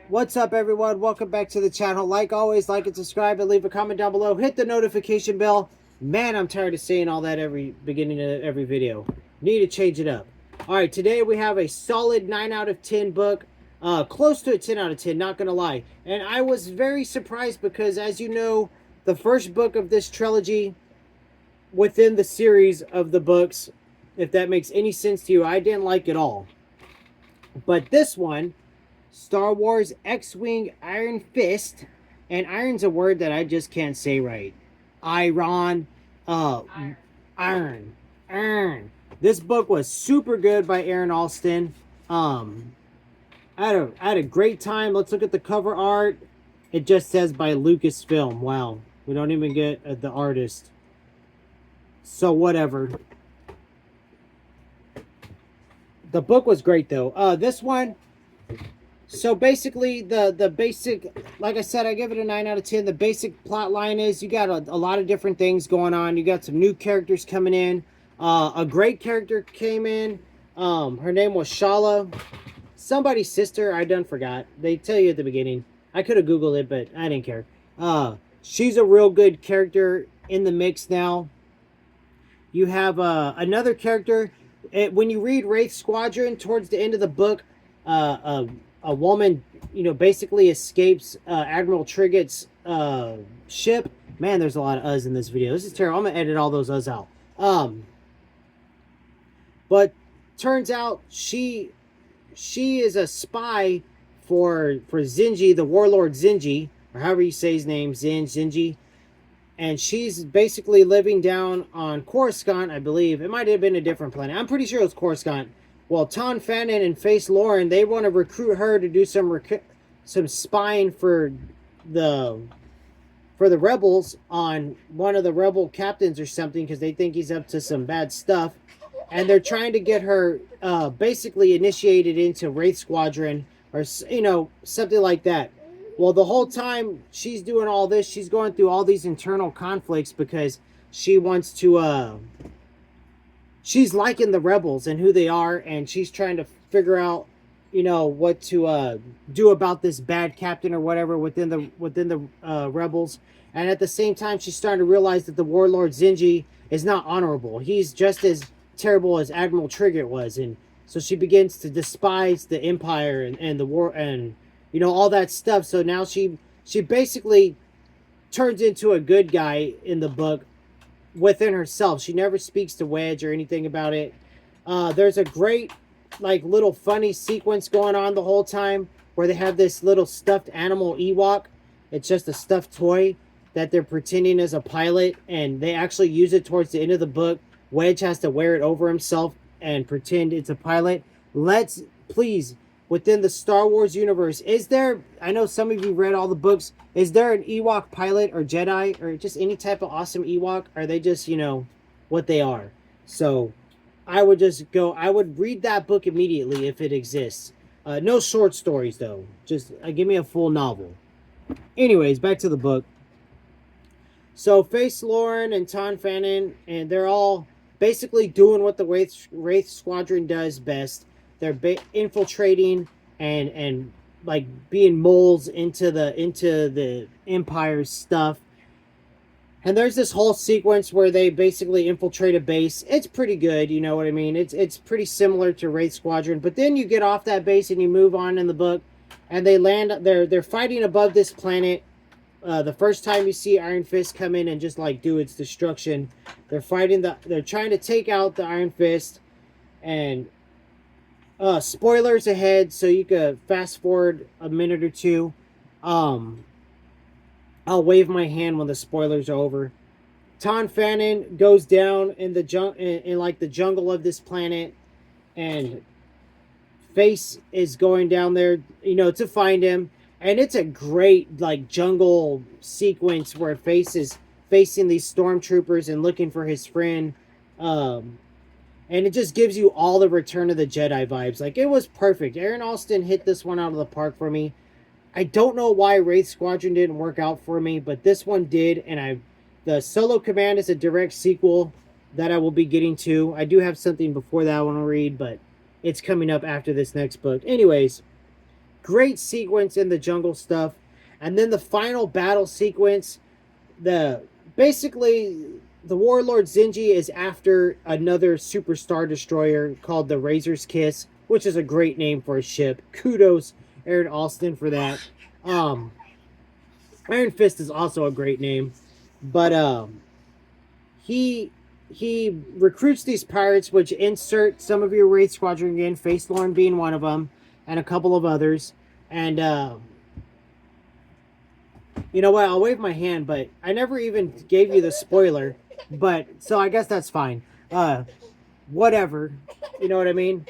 What's up, everyone? Welcome back to the channel. Like always, like and subscribe and leave a comment down below. Hit the notification bell. Man, I'm tired of saying all that every beginning of every video. Need to change it up. All right, today we have a solid 9 out of 10 book. Close to a 10 out of 10, not gonna lie. And I was very surprised because, as you know, the first book of this trilogy within the series of the books, if that makes any sense to you, I didn't like it all. But this one, Star Wars X-Wing Iron Fist, and iron's a word that I just can't say right. Iron. Iron. This book was super good by Aaron Alston. I had a great time. Let's look at the cover art. It just says by Lucasfilm. Wow. We don't even get the artist. So whatever. The book was great though. This one, so basically the basic, like I said, I give it a 9 out of 10. The basic plot line is you got a lot of different things going on. You got some new characters coming in. A great character came in. Her name was Shala. Somebody's sister, I done forgot. They tell you at the beginning. I could have Googled it, but I didn't care. She's a real good character in the mix now. You have another character. When you read Wraith Squadron towards the end of the book, a woman, basically escapes Admiral Triggett's ship. Man, there's a lot of us in this video. This is terrible. I'm gonna edit all those us out. But turns out she is a spy for Zinji, the warlord Zinji, or however you say his name, Zinji. And she's basically living down on Coruscant, I believe. It might have been a different planet. I'm pretty sure it was Coruscant. Well, Ton Fannin and Face Lauren, they want to recruit her to do some spying for the rebels on one of the rebel captains or something, because they think he's up to some bad stuff. And they're trying to get her basically initiated into Wraith Squadron or, something like that. Well, the whole time she's doing all this, she's going through all these internal conflicts because she wants to, she's liking the rebels and who they are, and she's trying to figure out, what to do about this bad captain or whatever within the rebels. And at the same time, she's starting to realize that the warlord Zinji is not honorable. He's just as terrible as Admiral Triggett was, and so she begins to despise the Empire and the war and all that stuff. So now she basically turns into a good guy in the book within herself. She never speaks to Wedge or anything about it. There's a great little funny sequence going on the whole time where they have this little stuffed animal Ewok. It's just a stuffed toy that they're pretending as a pilot, and they actually use it towards the end of the book. Wedge has to wear it over himself and pretend it's a pilot. Let's please, within the Star Wars universe, is there, I know some of you read all the books, is there an Ewok pilot or Jedi or just any type of awesome Ewok? Are they just, what they are? So I would read that book immediately if it exists. No short stories though. Just give me a full novel. Anyways, back to the book. So Face Lauren and Ton Fannin, and they're all basically doing what the Wraith Squadron does best. They're infiltrating and being moles into the Empire's stuff. And there's this whole sequence where they basically infiltrate a base. It's pretty good, you know what I mean? It's pretty similar to Wraith Squadron. But then you get off that base and you move on in the book, and they land. They're fighting above this planet. The first time you see Iron Fist come in and just do its destruction, they're trying to take out the Iron Fist, and spoilers ahead, so you could fast forward a minute or two. I'll wave my hand when the spoilers are over. Ton Fannin goes down in the the jungle of this planet, and Face is going down there, to find him. And it's a great jungle sequence where Face is facing these stormtroopers and looking for his friend. And it just gives you all the Return of the Jedi vibes. It was perfect. Aaron Alston hit this one out of the park for me. I don't know why Wraith Squadron didn't work out for me, but this one did. And the Solo Command is a direct sequel that I will be getting to. I do have something before that I want to read, but it's coming up after this next book. Anyways, Great sequence in the jungle stuff. And then the final battle sequence, the basically the warlord Zinji is after another superstar destroyer called the Razor's Kiss, which is a great name for a ship. Kudos, Aaron Alston, for that. Um, Iron Fist is also a great name, but he he recruits these pirates, which insert some of your Wraith Squadron again, Face Lorn being one of them, and a couple of others. And you know what? I'll wave my hand, but I never even gave you the spoiler. But so I guess that's fine. Whatever. You know what I mean?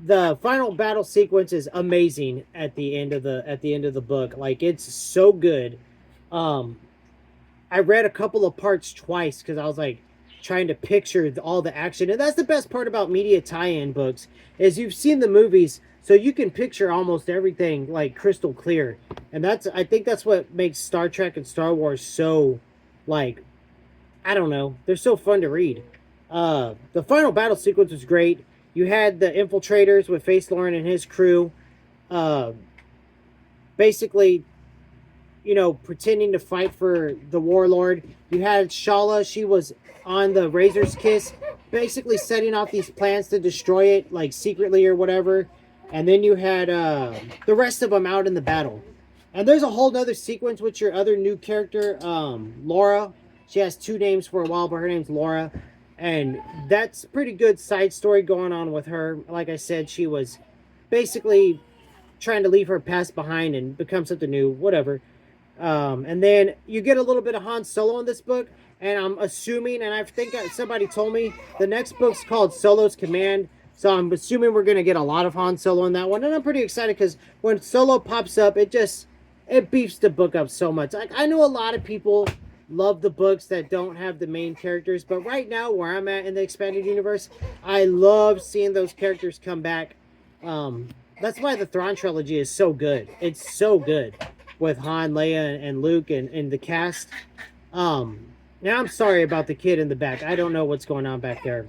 The final battle sequence is amazing at the end of the book. Like, it's so good. I read a couple of parts twice because I was like trying to picture all the action, and that's the best part about media tie-in books is you've seen the movies, so you can picture almost everything like crystal clear. And I think that's what makes Star Trek and Star Wars so, like, I don't know, they're so fun to read. The final battle sequence was great. You had the infiltrators with Face Lauren and his crew, basically, pretending to fight for the warlord. You had Shala; she was on the Razor's Kiss, basically setting off these plans to destroy it, like secretly or whatever. And then you had the rest of them out in the battle. And there's a whole nother sequence with your other new character, Laura. She has two names for a while, but her name's Laura. And that's a pretty good side story going on with her. Like I said, she was basically trying to leave her past behind and become something new, whatever. And then you get a little bit of Han Solo in this book. And I'm assuming, and I think somebody told me, the next book's called Solo's Command. So I'm assuming we're going to get a lot of Han Solo in that one. And I'm pretty excited because when Solo pops up, it beefs the book up so much. Like, I know a lot of people love the books that don't have the main characters, but right now where I'm at in the expanded universe, I love seeing those characters come back. That's why the Thrawn trilogy is so good. It's so good with Han, Leia, and Luke and the cast. Now I'm sorry about the kid in the back. I don't know what's going on back there.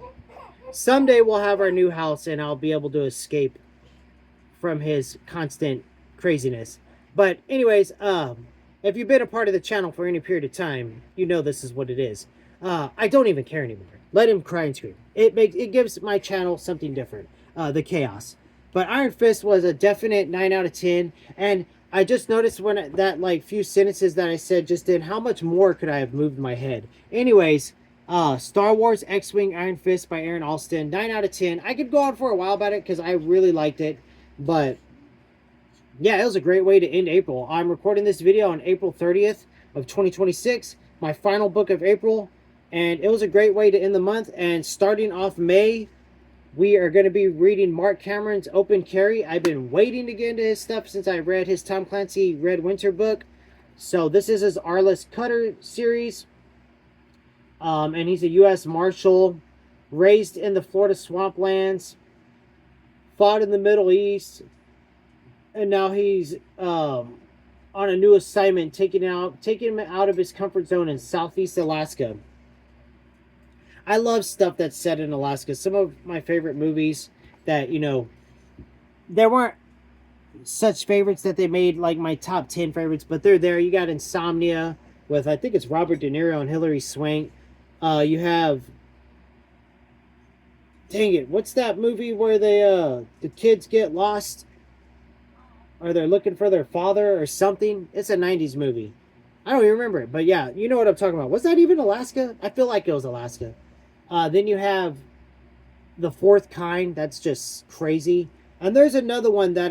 Someday we'll have our new house and I'll be able to escape from his constant craziness. But anyways, if you've been a part of the channel for any period of time, you know this is what it is. I don't even care anymore. Let him cry and scream. It gives my channel something different. The chaos. But Iron Fist was a definite 9 out of 10. And I just noticed when that like few sentences that I said just did, how much more could I have moved my head? Anyways, Star Wars X-Wing Iron Fist by Aaron Alston, 9 out of 10. I could go on for a while about it because I really liked it. But yeah, it was a great way to end April. I'm recording this video on April 30th of 2026, my final book of April, and it was a great way to end the month. And starting off May, we are going to be reading Mark Cameron's Open Carry. I've been waiting to get into his stuff since I read his Tom Clancy Red Winter book. So this is his Arliss Cutter series. And he's a U.S. Marshal, raised in the Florida swamplands, fought in the Middle East, and now he's on a new assignment, taking him out of his comfort zone in Southeast Alaska. I love stuff that's set in Alaska. Some of my favorite movies that, there weren't such favorites that they made like my top 10 favorites, but they're there. You got Insomnia with, I think it's Robert De Niro and Hilary Swank. You have, dang it, what's that movie where the kids get lost? Or they're looking for their father or something? It's a 90s movie. I don't even remember it, but yeah, you know what I'm talking about. Was that even Alaska? I feel like it was Alaska. Then you have The Fourth Kind. That's just crazy. And there's another one that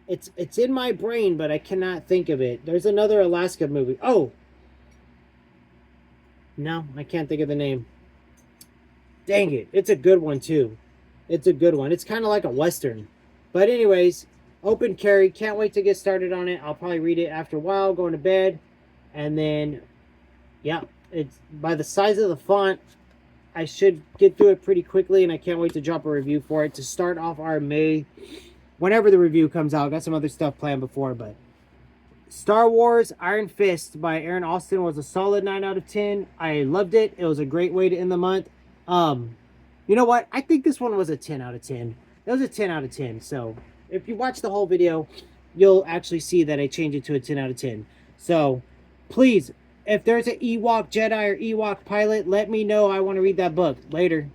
it's in my brain, but I cannot think of it. There's another Alaska movie. Oh! No, I can't think of the name. Dang it. It's a good one, too. It's a good one. It's kind of like a Western. But anyways, Open Carry. Can't wait to get started on it. I'll probably read it after a while, going to bed. And then, yeah, it's by the size of the font, I should get through it pretty quickly. And I can't wait to drop a review for it to start off our May. Whenever the review comes out. Got some other stuff planned before, but Star Wars Iron Fist by Aaron Alston was a solid 9 out of 10. I loved it. It was a great way to end the month. You know what? I think this one was a 10 out of 10. It was a 10 out of 10. So if you watch the whole video, you'll actually see that I changed it to a 10 out of 10. So, please, if there's an Ewok Jedi or Ewok pilot, let me know. I want to read that book. Later.